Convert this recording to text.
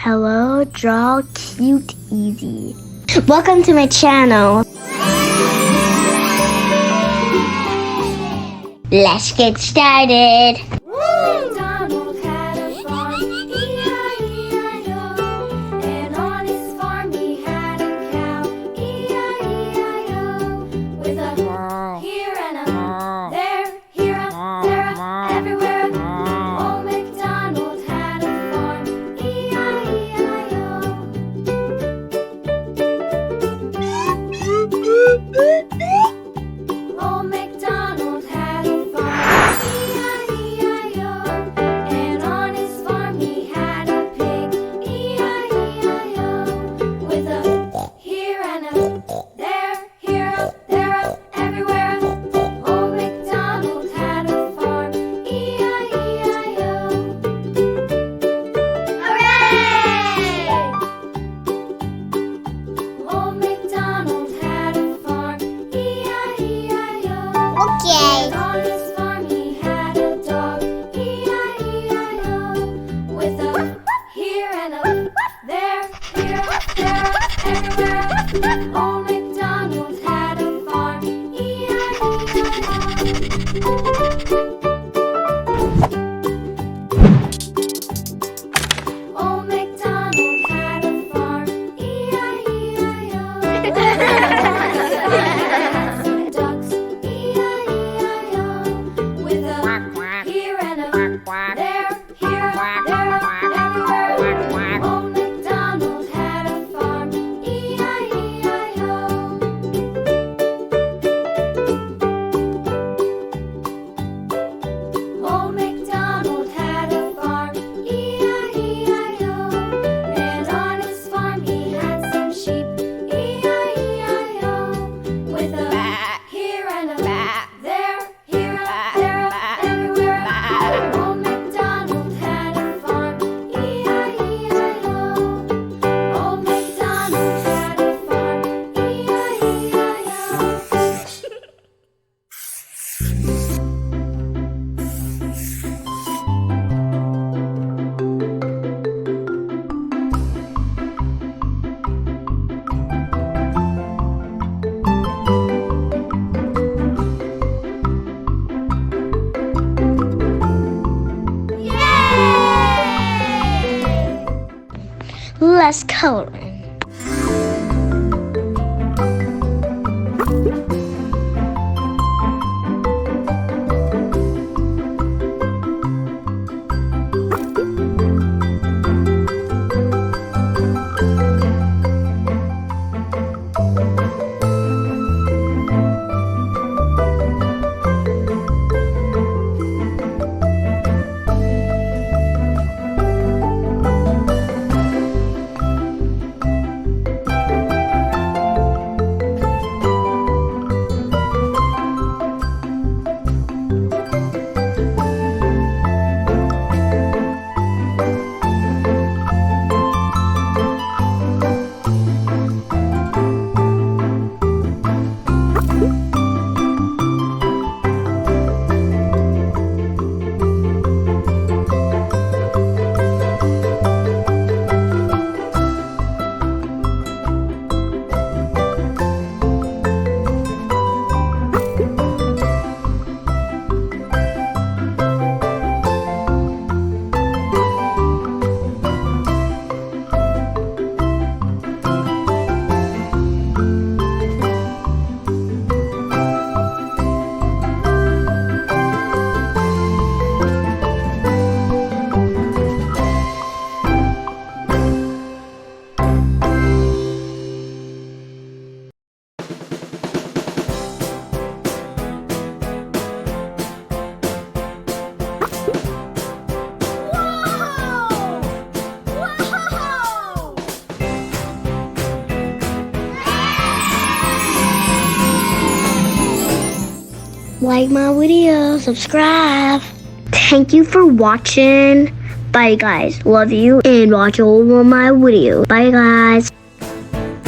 Hello, Draw Cute Easy. Welcome to my channel. Let's get started. MacDonald had a farm, E-I-E-I-O. And on his farm he had a cow, E-I-E-I-O. With a here and a there, here a, there a, everywhere a. Old MacDonald had a farm, E-I-E-I-O. Old MacDonald had a farm, E-I-E-I-O. And on his farm he had a pig, E-I-E-I-O. With a here and a there, here a, there a, everywhere a. Old MacDonald had a farm, E-I-E-I-O. Hooray! Old MacDonald had a farm, E-I-E-I-O. Okay. And on his farm he had a dog, E-I-E-I-O. With a here and a there, here, there, everywhere. Old MacDonald had a farm, E-I-E-I-O. Old MacDonald had a farm, E-I-E-I-O. Some ducks, E-I-E-I-O. With a here and a there, here, there, everywhere. Old MacDonald had a farm, E-I-E-I-O. Old MacDonald had a farm, E-I-E-I-O. And on his farm he had some sheep, E-I-E-I-O. With a here and a there, here, there, everywhere. Old MacDonald had a farm, E-I-E-I-O. Old MacDonald had a farm, E-I-E-I-O. Let's color. Like my video, subscribe. Thank you for watching. Bye guys, love you and watch all of my videos. Bye guys.